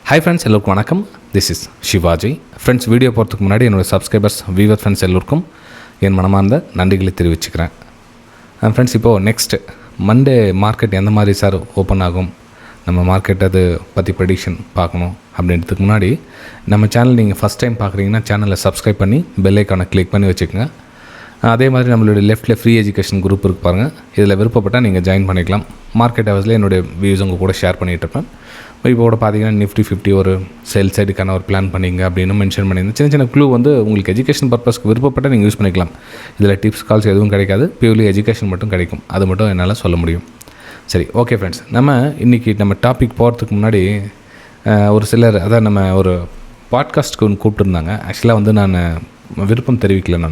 Hi friends, எல்லோருக்கும் வணக்கம். This is Shivaji. Friends, video போகிறதுக்கு முன்னாடி என்னோடய சப்ஸ்கிரைபர்ஸ், வியூவர் ஃப்ரெண்ட்ஸ் எல்லோருக்கும் என் மனமார்ந்த நன்றிகளை தெரிவிச்சுக்கிறேன். ஃப்ரெண்ட்ஸ், இப்போது நெக்ஸ்ட்டு மண்டே மார்க்கெட் எந்த மாதிரி சார் ஓப்பன் ஆகும், நம்ம மார்க்கெட் அது பற்றி ப்ரெடிக்ஷன் பார்க்கணும் அப்படின்றதுக்கு முன்னாடி நம்ம சேனல் நீங்கள் ஃபஸ்ட் டைம் பார்க்குறீங்கன்னா சேனலை சப்ஸ்கிரைப் பண்ணி பெல் ஐக்கானை கிளிக் பண்ணி வச்சுக்கோங்க. அதே மாதிரி நம்மளுடைய லெஃப்ட்டில் ஃப்ரீ எஜுகேஷன் குரூப் இருக்குது பாருங்கள். இதில் விருப்பப்பட்டால் நீங்கள் ஜாயின் பண்ணிக்கலாம். மார்க்கெட் ஹவர்ஸில் என்னுடைய வியூஸ் உங்கள் கூட ஷேர் பண்ணிகிட்ருப்பேன். இப்போ கூட பார்த்தீங்கன்னா நிஃப்டி 50 ஒரு சேல் சைடுக்கான ஒரு பிளான் பண்ணிங்க அப்படின்னு மென்ஷன் பண்ணியிருந்தேன். சின்ன சின்ன க்ளூ வந்து உங்களுக்கு எஜுகேஷன் பர்பஸ்க்கு விருப்பப்பட்டால் நீங்கள் யூஸ் பண்ணிக்கலாம். இதில் டிப்ஸ் கால்ஸ் எதுவும் கிடைக்காது, பியூர்லி எஜுகேஷன் மட்டும் கிடைக்கும். அது மட்டும் என்னால் சொல்ல முடியும். சரி, ஓகே ஃப்ரெண்ட்ஸ், இன்றைக்கி நம்ம டாபிக் போகிறதுக்கு முன்னாடி ஒரு சிலர் அதான் நம்ம ஒரு பாட்காஸ்ட்டுக்கு ஒன்று கூப்பிட்டுருந்தாங்க. ஆக்சுவலாக வந்து நான் விருப்பம் தெரிவிக்கல.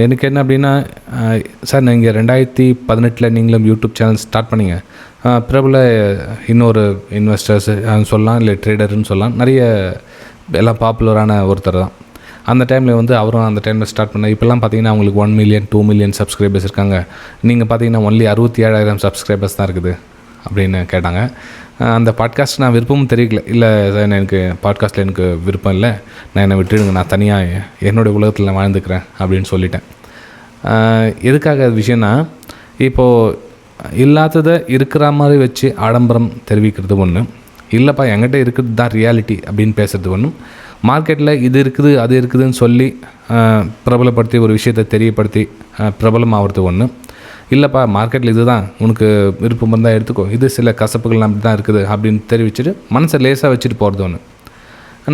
எனக்கு என்ன அப்படின்னா, சார் நீங்கள் 2018 நீங்களும் யூடியூப் சேனல் ஸ்டார்ட் பண்ணிங்க, பிரபல இன்னொரு இன்வெஸ்டர்ஸ் சொல்லலாம், இல்லை ட்ரேடர்னு சொல்லலாம், நிறைய எல்லாம் பாப்புலரான ஒருத்தர் தான். அந்த டைமில் வந்து அவரும் அந்த டைமில் ஸ்டார்ட் பண்ண. இப்போல்லாம் பார்த்தீங்கன்னா அவங்களுக்கு 1 மில்லியன் 2 மில்லியன் சப்ஸ்கிரைபர்ஸ் இருக்காங்க. நீங்கள் பார்த்தீங்கன்னா ஒன்லி 67,000 சப்ஸ்கிரைபர்ஸ் தான் இருக்குது அப்படின்னு கேட்டாங்க. அந்த பாட்காஸ்ட் நான் விருப்பமும் தெரிவிக்கல. இல்லை சார், எனக்கு பாட்காஸ்ட்டில் எனக்கு விருப்பம் இல்லை, நான் என்னை விட்டுடுங்க, நான் தனியாக என்னுடைய உலகத்தில் நான் வாழ்ந்துக்கிறேன் அப்படின்னு சொல்லிட்டேன். எதுக்காக விஷயம்னா, இப்போது இல்லாததை இருக்கிற மாதிரி வச்சு ஆடம்பரம் தெரிவிக்கிறது ஒன்று, இல்லைப்பா என்கிட்ட இருக்கிறது தான் ரியாலிட்டி அப்படின்னு பேசுகிறது ஒன்று, மார்க்கெட்டில் இது இருக்குது அது இருக்குதுன்னு சொல்லி பிரபலப்படுத்தி ஒரு விஷயத்தை தெரியப்படுத்தி பிரபலமாகிறது ஒன்று, இல்லைப்பா மார்க்கெட்டில் இது தான் உனக்கு விருப்பம் இருந்தால் எடுத்துக்கோ, இது சில கசப்புகள் அப்படி தான் இருக்குது அப்படின்னு தெரிவிச்சுட்டு மனசை லேசாக வச்சுட்டு போகிறது ஒன்று.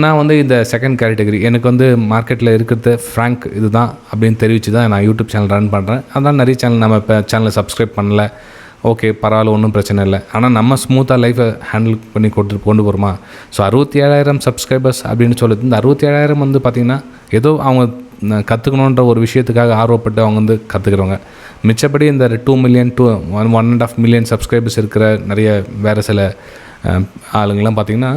நான் வந்து இந்த செகண்ட் கேட்டகரி. எனக்கு வந்து மார்க்கெட்டில் இருக்கிறது ஃப்ராங்க் இது தான் அப்படின்னு தெரிவித்து தான் நான் யூடியூப் சேனல் ரன் பண்ணுறேன். அதான் நிறைய சேனல் நம்ம இப்போ சேனலை சப்ஸ்கிரைப் பண்ணல, ஓகே பரவாயில்ல, ஒன்றும் பிரச்சனை இல்லை. ஆனால் நம்ம ஸ்மூத்தாக லைஃப்பை ஹேண்டில் பண்ணி கொண்டு போகிறோமா? ஸோ 67,000 சப்ஸ்கிரைபர்ஸ் அப்படின்னு சொல்லுது. இந்த 67,000 வந்து பார்த்திங்கன்னா ஏதோ அவங்க கற்றுக்கணுன்ற ஒரு விஷயத்துக்காக ஆர்வப்பட்டு அவங்க வந்து கற்றுக்கிறவங்க. மிச்சப்படி இந்த 2 மில்லியன் to 1.5 மில்லியன் சப்ஸ்கிரைபர்ஸ் இருக்கிற நிறைய வேறு சில ஆளுங்கள்லாம் பார்த்திங்கன்னா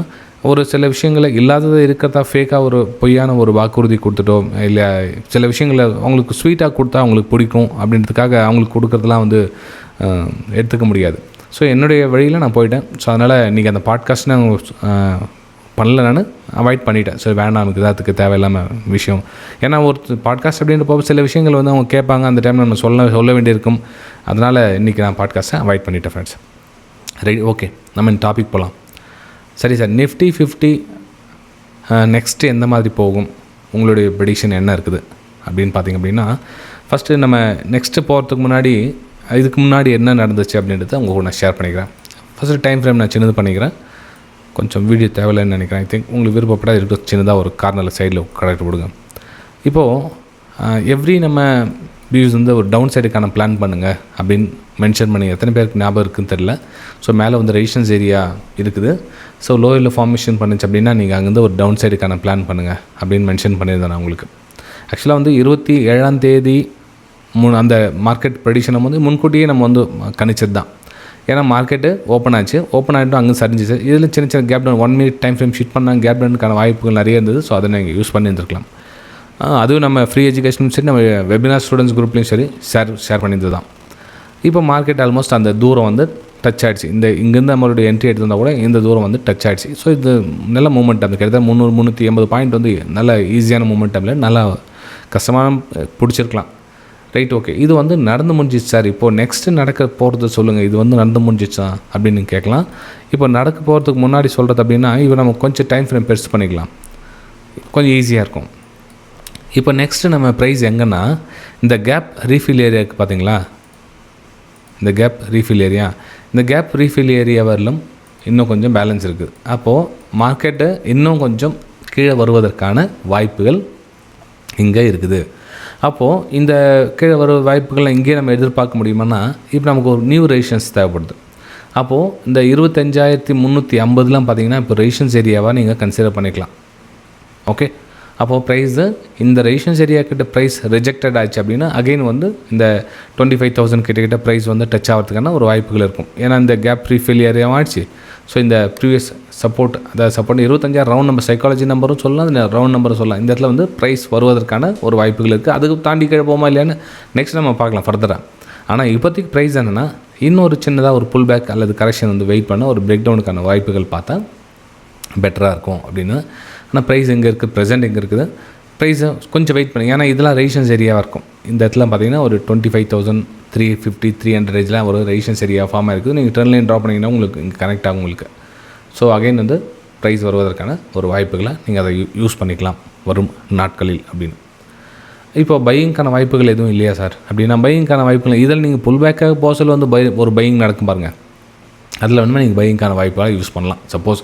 ஒரு சில விஷயங்களை இல்லாதது இருக்கிறதா ஃபேக்காக ஒரு பொய்யான ஒரு வாக்குறுதி கொடுத்துட்டோம், இல்லை சில விஷயங்களை அவங்களுக்கு ஸ்வீட்டாக கொடுத்தா அவங்களுக்கு பிடிக்கும் அப்படின்றதுக்காக அவங்களுக்கு கொடுக்குறதுலாம் வந்து எடுத்துக்க முடியாது. ஸோ என்னுடைய வழியில் நான் போயிட்டேன். ஸோ அதனால் இன்றைக்கி அந்த பாட்காஸ்ட் நான் பண்ணல, நான் அவாய்ட் பண்ணிட்டேன். சரி வேண்டாம், நமக்கு அதுக்கு தேவையில்லாமல் விஷயம். ஏன்னா ஒரு பாட்காஸ்ட் அப்படின்ற போது சில விஷயங்கள் வந்து அவங்க கேட்பாங்க, அந்த டைமில் நம்ம சொல்ல வேண்டியிருக்கும். அதனால் இன்றைக்கி நான் பாட்காஸ்ட்டை அவாய்ட் பண்ணிட்டேன் ஃப்ரெண்ட்ஸ். ரைட், ஓகே, நம்ம இந்த டாபிக் போகலாம். சரி சார், நிஃப்டி 50 நெக்ஸ்ட்டு எந்த மாதிரி போகும், உங்களுடைய ப்ரெடிக்ஷன் என்ன இருக்குது அப்படின்னு பார்த்திங்க அப்படின்னா, ஃபஸ்ட்டு நம்ம நெக்ஸ்ட்டு போகிறதுக்கு முன்னாடி இதுக்கு முன்னாடி என்ன நடந்துச்சு அப்படின்றத உங்கள் கூட நான் ஷேர் பண்ணிக்கிறேன். ஃபஸ்ட்டு டைம் ஃப்ரேம் நான் சின்னது பண்ணிக்கிறேன். கொஞ்சம் வீடியோ தேவையில்லைன்னு நினைக்கிறேன். ஐ திங்க் உங்களுக்கு விருப்பப்பட்டால் இருக்க சின்னதாக ஒரு கார்னரில் சைடில் கரெக்ட் கொடுங்க. இப்போது எவ்ரி நம்ம வியூஸ் வந்து ஒரு டவுன் சைடுக்கான பிளான் பண்ணுங்கள் அப்படின்னு மென்ஷன் பண்ணி எத்தனை பேருக்கு ஞாபகம் இருக்குதுன்னு தெரில. ஸோ மேலே வந்து ரெசிஸ்டன்ஸ் ஏரியா இருக்குது. ஸோ லோயரில் ஃபார்மேஷன் பண்ணிச்சு அப்படின்னா நீங்கள் அங்கேருந்து ஒரு டவுன் சைடுக்கான பிளான் பண்ணுங்கள் அப்படின்னு மென்ஷன் பண்ணியிருந்தேன் நான் உங்களுக்கு. ஆக்சுவலாக வந்து 27ஆம் தேதி அந்த மார்க்கெட் ப்ரெடிக்ஷனை வந்து முன்கூட்டியே நம்ம வந்து கணிச்சது தான். ஏன்னா மார்க்கெட்டு ஓப்பன் ஆச்சு, ஓப்பன் ஆகிட்டும் அங்கே சரிஞ்சிச்சு. இதில் சின்ன சின்ன gap down 1 minute time frame ஷீட் பண்ணால் கேப் டவுனுக்கான வாய்ப்புகள் நிறைய இருந்தது. ஸோ அதை நீங்கள் யூஸ் பண்ணியிருந்துருக்கலாம். அதுவும் நம்ம ஃப்ரீ எஜுகேஷனும் சரி, நம்ம வெபினார் ஸ்டூடெண்ட்ஸ் குரூப்லேயும் சரி ஷேர் பண்ணியிருந்தது தான். இப்போ மார்க்கெட் ஆல்மோஸ்ட் அந்த தூரம் வந்து டச் ஆகிடுச்சு. இங்கேருந்து நம்மளுடைய என்ட்ரி எடுத்திருந்தால் கூட இந்த தூரம் வந்து டச் ஆகிடுச்சு. ஸோ இது நல்ல மூமெண்ட். அந்த கிட்டத்தட்ட 300-380 பாயிண்ட் வந்து நல்ல ஈஸியான மூமெண்ட்டில் நல்லா கஷ்டமான பிடிச்சிருக்கலாம். ரைட், ஓகே, இது வந்து நடந்து முடிஞ்சிச்சு சார், இப்போது நெக்ஸ்ட்டு நடக்க போகிறது சொல்லுங்கள், இது வந்து நடந்து முடிஞ்சிச்சா அப்படின்னு கேட்கலாம். இப்போ நடக்க போகிறதுக்கு முன்னாடி சொல்கிறது அப்படின்னா, இப்போ நம்ம கொஞ்சம் டைம் ஃப்ரேம் பெருசு பண்ணிக்கலாம், கொஞ்சம் ஈஸியாக இருக்கும். இப்போ நெக்ஸ்ட்டு நம்ம ப்ரைஸ் எங்கன்னா இந்த கேப் ரீஃபில் ஏரியாவுக்கு பார்த்தீங்களா, இந்த கேப் ரீஃபில் ஏரியா வரலும் இன்னும் கொஞ்சம் பேலன்ஸ் இருக்குது. அப்போது மார்க்கெட்டு இன்னும் கொஞ்சம் கீழே வருவதற்கான வாய்ப்புகள் இங்கே இருக்குது. அப்போது இந்த கீழே வர வாய்ப்புகளை இங்கேயே நம்ம எதிர்பார்க்க முடியுமான்னா, இப்போ நமக்கு ஒரு நியூ ரெசிஸ்டன்ஸ் தேவைப்படுது. அப்போது இந்த 25,350 பார்த்திங்கன்னா இப்போ ரெசிஸ்டன்ஸ் ஏரியாவாக நீங்கள் கன்சிடர் பண்ணிக்கலாம். ஓகே, அப்போது ப்ரைஸு இந்த ரெசிஸ்டன்ஸ் ஏரியா கிட்ட ப்ரைஸ் ரிஜெக்டட் ஆச்சு அப்படின்னா அகைன் வந்து இந்த 25,000 கிட்ட ப்ரைஸ் வந்து டச் ஆகிறதுக்கான ஒரு வாய்ப்புகள் இருக்கும். ஏன்னா இந்த கேப் ரீஃபில் ஏரியாவும் ஆயிடுச்சு. ஸோ இந்த ப்ரீவியஸ் சப்போர்ட், அதாவது சப்போர்ட் 25,000 ரவுண்ட் நம்பர், சைக்காலஜி நம்பரும் சொல்லலாம், இந்த ரவுண்ட் நம்பரும் சொல்லலாம். இந்த இடத்துல வந்து ப்ரைஸ் வருவதற்கான ஒரு வாய்ப்புகள் இருக்குது. அதுக்கு தாண்டி கீழே போமா இல்லையான்னு நெக்ஸ்ட் நம்ம பார்க்கலாம் ஃபர்தராக. ஆனால் இப்போதைக்கு ப்ரைஸ் என்னென்னா இன்னொரு சின்னதாக ஒரு புல் பேக் அல்லது கரெக்ஷன் வந்து வெயிட் பண்ண ஒரு பிரேக் டவுனுக்கான வாய்ப்புகள் பார்த்தா பெட்டராக இருக்கும் அப்படின்னு. ஆனால் ப்ரைஸ் எங்கே இருக்குது, ப்ரெசென்ட் எங்கே இருக்குது, ப்ரைஸை கொஞ்சம் வெயிட் பண்ணுங்கள். ஏன்னா இதெல்லாம் ரெசிஸ்டன்ஸ் ஏரியாவாக இருக்கும். இந்த இடத்துல பார்த்தீங்கன்னா ஒரு 25,350 300 ரேஞ்சில் ஒரு ரெசிஸ்டன்ஸ் ஏரியா ஃபார்ம் ஆகிருக்குது. நீங்கள் ட்ரெண்ட் லைன் ட்ராப் பண்ணிங்கன்னா உங்களுக்கு இங்கே கனெக்ட் ஆகும் உங்களுக்கு. ஸோ அகைன் வந்து ப்ரைஸ் வருவதற்கான ஒரு வாய்ப்புகளை நீங்கள் அதை யூஸ் பண்ணிக்கலாம் வரும் நாட்களில் அப்படின்னு. இப்போ பையிங்கான வாய்ப்புகள் எதுவும் இல்லையா சார் அப்படின்னா, பையிங்கான வாய்ப்புகள் இதில் நீங்கள் புல் பேக்காக போசல் வந்து ஒரு பையிங் நடக்கும் பாருங்கள், அதில் வந்து நீங்கள் பையிங்கான வாய்ப்புகளை யூஸ் பண்ணலாம். சப்போஸ்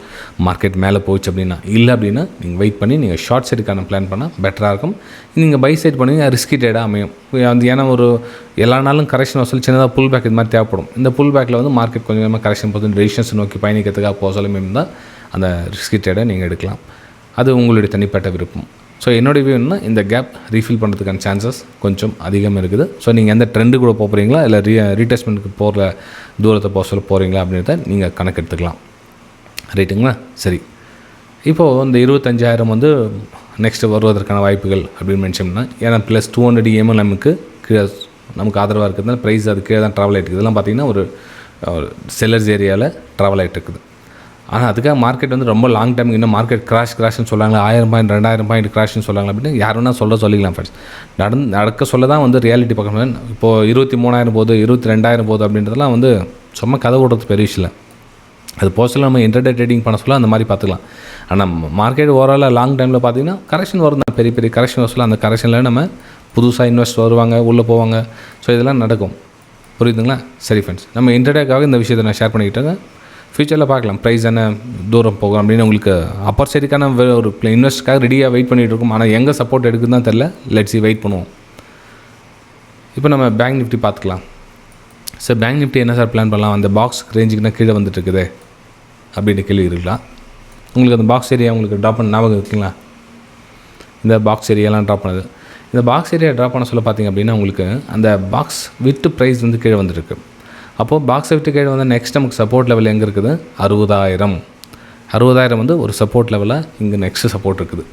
மார்க்கெட் மேலே போச்சு அப்படின்னா. இல்லை அப்படின்னா நீங்கள் வெயிட் பண்ணி நீங்கள் ஷார்ட் சைடுக்கான பிளான் பண்ணால் பெட்டராக இருக்கும். நீங்கள் பை சைட் பண்ணி ரிஸ்கி ட்ரேடாக அமையும். அது ஏன்னா ஒரு எல்லா நாளும் கரெக்ஷன் வசூல் சின்னதாக புல் பேக் இது மாதிரி தேவைப்படும். இந்த புல் பேக்கில் வந்து மார்க்கெட் கொஞ்சம் கொஞ்சமாக கரெக்ஷன் போது ரெசிஸ்டன்ஸ் நோக்கி பயணிக்கிறதுக்காக போசலுமே இருந்தால் அந்த ரிஸ்கி ட்ரேடை நீங்கள் எடுக்கலாம். அது உங்களுடைய தனிப்பட்ட விருப்பம். ஸோ என்னோடய வியூ என்ன, இந்த கேப் ரீஃபில் பண்ணுறதுக்கான சான்சஸ் கொஞ்சம் அதிகம் இருக்குது. ஸோ நீங்கள் எந்த ட்ரெண்டு கூட போகிறீங்களா இல்லை ரீடெஸ்ட்மெண்ட்டுக்கு போகிற தூரத்தை போக சொல்ல போகிறீங்களா அப்படின்றத நீங்கள் கணக்கு எடுத்துக்கலாம். ரைட்டுங்களா? சரி, இப்போது இந்த 25,000 வந்து நெக்ஸ்ட்டு வருவதற்கான வாய்ப்புகள் அப்படின்னு மென்ஷன்னா, ஏன்னா ப்ளஸ் 200 EM நமக்கு கீழே நமக்கு ஆதரவாக இருக்கிறதுனால ப்ரைஸ் அது கீழே தான் ட்ராவல் ஆகிட்டு இருக்குது. இதெல்லாம் பார்த்திங்கன்னா ஒரு செல்லர்ஸ் ஏரியாவில் ட்ராவல் ஆகிட்டு இருக்குது. ஆனால் அதுக்காக மார்க்கெட் வந்து ரொம்ப லாங் டைம் இன்னும் மார்க்கெட் கிராஷ்னு சொல்கிறாங்களா, 1000 பாயிண்ட் 2000 பாயிண்ட் கிராஷ்னு சொல்கிறாங்களா அப்படின்னு யார் வேணால் சொல்லிக்கலாம் ஃப்ரெண்ட்ஸ். நடக்க சொல்ல தான் வந்து ரியாலிட்டி பார்க்கணும். இப்போது 23,000 போகுது, 22,000 போகுது அப்படின்றதெல்லாம் வந்து சும்மா கதை ஓடுறது பெரிய விஷயம். அது போஸ்டில் நம்ம இன்டர்டே ட்ரேடிங் பண்ண சொல்ல அந்த மாதிரி பார்த்துக்கலாம். ஆனால் மார்க்கெட் ஓவரால் லாங் டைமில் பார்த்தீங்கன்னா கரெக்ஷன் வரும் தான், பெரிய பெரிய கரெக்ஷன் வசூல். அந்த கரெக்ஷனில் நம்ம புதுசாக இன்வெஸ்ட் வருவாங்க, உள்ளே போவாங்க. ஸோ இதெல்லாம் நடக்கும். புரியுதுங்களா? சரி ஃப்ரெண்ட்ஸ், நம்ம இன்டர்டேக்காக இந்த விஷயத்தை நான் ஷேர் பண்ணிக்கிட்டேங்க. ஃபியூச்சரில் பார்க்கலாம் ப்ரைஸ் என்ன தூரம் போகும் அப்படின்னு. உங்களுக்கு அப்பர் சைடுக்கான ஒரு இன்வெஸ்ட்காக ரெடியாக வெயிட் பண்ணிகிட்டு இருக்கும். ஆனால் எங்கே சப்போர்ட் எடுக்குன்னு தான் தெரில. லெட்ஸி வெயிட் பண்ணுவோம். இப்போ நம்ம பேங்க் நிஃப்டி பார்த்துக்கலாம். சார் பேங்க் நிஃப்டி என்ன சார் பிளான் பண்ணலாம், அந்த பாக்ஸ் ரேஞ்சுக்குன்னா கீழே வந்துட்டு இருக்குது அப்படின்னு கேள்வி இருக்கலாம். உங்களுக்கு அந்த பாக்ஸ் ஏரியா உங்களுக்கு ட்ராப் பண்ண ஞாபகம் இருக்குங்களா? இந்த பாக்ஸ் ஏரியாலாம் ட்ராப் பண்ணது. இந்த பாக்ஸ் ஏரியா ட்ராப் பண்ண சொல்ல பார்த்தீங்க அப்படின்னா உங்களுக்கு அந்த பாக்ஸ் விட்டு ப்ரைஸ் வந்து கீழே வந்துருக்கு. அப்போது பாக்ஸை விட்டு கீழே வந்து நெக்ஸ்ட் நமக்கு சப்போர்ட் லெவல் எங்கே இருக்குது, 60,000 வந்து ஒரு சப்போர்ட் லெவலாக இங்கே நெக்ஸ்ட்டு சப்போர்ட் இருக்குது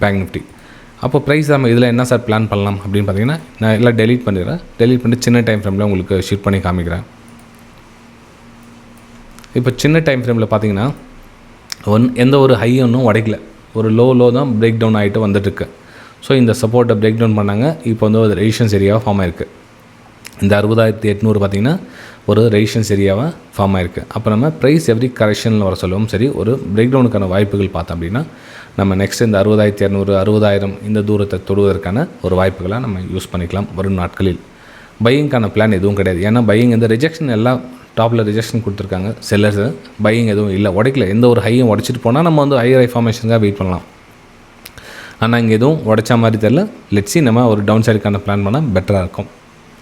பேங்க் நிஃப்டி. அப்போ ப்ரைஸ் நம்ம இதில் என்ன சார் பிளான் பண்ணலாம் அப்படின்னு பார்த்தீங்கன்னா, நான் எல்லாம் டெலீட் பண்ணிடுறேன். டெலீட் பண்ணி சின்ன டைம் ஃப்ரேமில் உங்களுக்கு ஷீட் பண்ணி காமிக்கிறேன். இப்போ சின்ன டைம் ஃப்ரேமில் பார்த்தீங்கன்னா எந்த ஒரு ஹை ஒன்றும் உடைக்கல, ஒரு லோ தான் பிரேக் டவுன் ஆகிட்டு வந்துட்டுருக்கு. ஸோ இந்த சப்போர்ட்டை பிரேக் டவுன் பண்ணாங்க. இப்போ வந்து ஒரு ரெசிஸ்டன்ஸ் ஏரியாவாக ஃபார்ம் ஆயிருக்கு. இந்த 60,800 பார்த்திங்கன்னா ஒரு ரெசிஸ்டன்ஸ் ஏரியாவாக ஃபார்ம் ஆயிருக்கு. அப்போ நம்ம ப்ரைஸ் எவ்ரி கரெக்ஷனில் வர சொல்லவும் சரி, ஒரு பிரேக் டவுனுக்கான வாய்ப்புகள் பார்த்தோம் அப்படின்னா நம்ம நெக்ஸ்ட் இந்த 60,200 60,000 இந்த தூரத்தை தொடுவதற்கான ஒரு வாய்ப்புகளை நம்ம யூஸ் பண்ணிக்கலாம் வரும் நாட்களில். பையிங்கான பிளான் எதுவும் கிடையாது. ஏன்னா பையிங் இந்த ரிஜெக்ஷன் எல்லாம் டாப்பில் ரிஜெக்ஷன் கொடுத்துருக்காங்க செல்லர்ஸு. பையிங் எதுவும் இல்லை, உடைக்கல. எந்த ஒரு ஹையும் உடச்சிட்டு போனால் நம்ம வந்து ஹையர் ஃபார்மேஷனுக்காக வெயிட் பண்ணலாம். ஆனால் இங்கே எதுவும் உடைச்சா மாதிரி தெரில. லெட்ஸி நம்ம ஒரு டவுன் சைடுக்கான பிளான் பண்ணால் பெட்டராக இருக்கும்.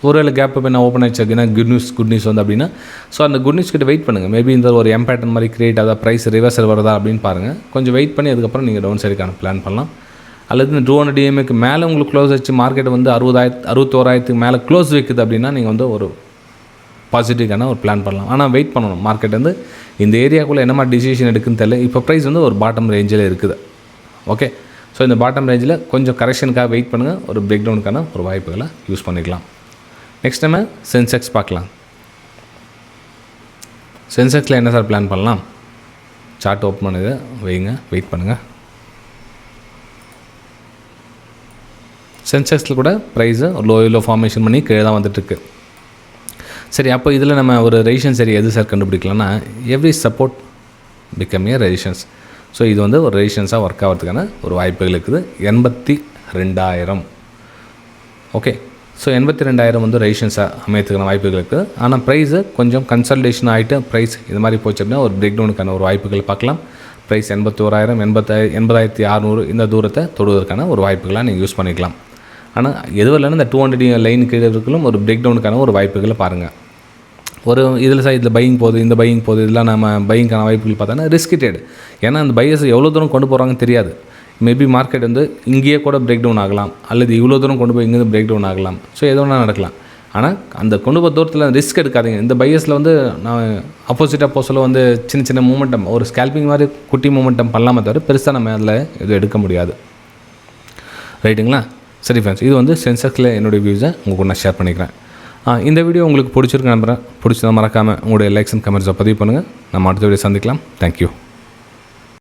ஒருவேளை கேப் இப்போ நான் ஓப்பன் ஆகிடுச்சு அப்படின்னா குட் நியூஸ் வந்து அப்படின்னா, ஸோ அந்த குட் நியூஸ் கிட்ட வெயிட் பண்ணுங்கள். மேபி இந்த ஒரு பேட்டர்ன் மாதிரி கிரியேட் ஆகுதா, ப்ரைஸ் ரிவர்சல் வருதா அப்படின்னு பாருங்கள். கொஞ்சம் வெயிட் பண்ணி அதுக்கப்புறம் நீங்கள் டவுன் சைடுக்கான பிளான் பண்ணலாம். அல்லது இந்த 200 DMAக்கு மேலே உங்களுக்கு க்ளோஸ் வச்சு மார்க்கெட் வந்து 61,000 மேலே க்ளோஸ் வைக்குது அப்படின்னா நீங்கள் வந்து ஒரு பாசிட்டிவ்கான ஒரு பிளான் பண்ணலாம். ஆனால் வெயிட் பண்ணணும். மார்க்கெட் வந்து இந்த ஏரியாக்குள்ளே என்ன மாதிரி டிசிஷன் எடுக்குன்னு தெரியல. இப்போ ப்ரைஸ் வந்து ஒரு பாட்டம் ரேஞ்சில் இருக்குது. ஓகே, ஸோ இந்த பாட்டம் ரேஞ்சில் கொஞ்சம் கரெக்ஷனுக்காக வெயிட் பண்ணுங்கள். ஒரு பிரேக் டவுனுக்கான ஒரு வாய்ப்புகளை யூஸ் பண்ணிக்கலாம். நெக்ஸ்ட் நம்ம சென்செக்ஸ் பார்க்கலாம். சென்செக்ஸில் என்ன சார் பிளான் பண்ணலாம்? சார்ட் ஓப்பன் பண்ணுது, வைங்க, வெயிட் பண்ணுங்கள். சென்செக்ஸில் கூட ப்ரைஸு லோ ஃபார்மேஷன் பண்ணி கீழே தான் வந்துட்டுருக்கு. சரி, அப்போ இதில் நம்ம ஒரு ரெசிஸ்டன்ஸ் ஏரியா எது சார் கண்டுபிடிக்கலாம்னா, every support become a resistance. So இது வந்து ஒரு ரெசிஸ்டன்ஸாக ஒர்க் ஆகிறதுக்கான ஒரு வாய்ப்புகள் இருக்குது. 82,000. ஓகே, ஸோ 82,000 வந்து ரெசிஸ்டன்ஸாக அமையத்துக்கான வாய்ப்புகள் இருக்குது. ஆனால் ப்ரைஸு கொஞ்சம் கன்சல்டேஷன் ஆகிட்டு ப்ரைஸ் இது மாதிரி போச்சு அப்படின்னா ஒரு பிரேக் டவுனுக்கான ஒரு வாய்ப்புகள் பார்க்கலாம். ப்ரைஸ் 81,000 80,600 இந்த தூரத்தை தொடுவதற்கான ஒரு வாய்ப்புகளாக நீங்கள் யூஸ் பண்ணிக்கலாம். ஆனால் எதுவரையிலும் இந்த 200 லைன் கீழே இருக்கலாம் ஒரு பிரேக் டவுனுக்கான ஒரு வாய்ப்புகளை பாருங்கள். ஒரு இதில் சார் இதில் பையிங் போகுது, இந்த பையிங் போகுது, இதெல்லாம் நம்ம பையிங்கான வாய்ப்புகள் பார்த்தோன்னா ரிஸ்க் ட்ரேட். ஏன்னா அந்த பையர்ஸ் எவ்வளோ தூரம் கொண்டு போகிறாங்கன்னு தெரியாது. மேபி மார்க்கெட் வந்து இங்கேயே கூட பிரேக் டவுன் ஆகலாம், அல்லது இவ்வளோ தூரம் கொண்டு போய் இங்கேருந்து பிரேக் டவுன் ஆகலாம். ஸோ எது வேணால் நடக்கலாம். ஆனால் அந்த கொண்டு போகிற தூரத்தில் ரிஸ்க் எடுக்காதீங்க. இந்த பையர்ஸில் வந்து நான் ஆப்போசிட்டாக போக சொல்ல வந்து சின்ன சின்ன மூமெண்டம், ஒரு ஸ்கேல்பிங் மாதிரி குட்டி மூமெண்டம் பண்ணலாமே தவிர பெருசாக நம்ம அதில் எதுவும் எடுக்க முடியாது. ரைட்டுங்களா? சரி ஃப்ரெண்ட்ஸ், இது வந்து சென்செக்ஸில் என்னுடைய வியூஸை உங்களுக்கு நான் ஷேர் பண்ணிக்கிறேன். இந்த வீடியோ உங்களுக்கு பிடிச்சிருக்கு நம்புகிறேன். பிடிச்சதை மறக்காமல் உங்களுடைய லைக்ஸ் அண்ட் கமெண்ட்ஸை பதிவு பண்ணுங்கள். நம்ம அடுத்த வீடியோ சந்திக்கலாம். தேங்க்யூ.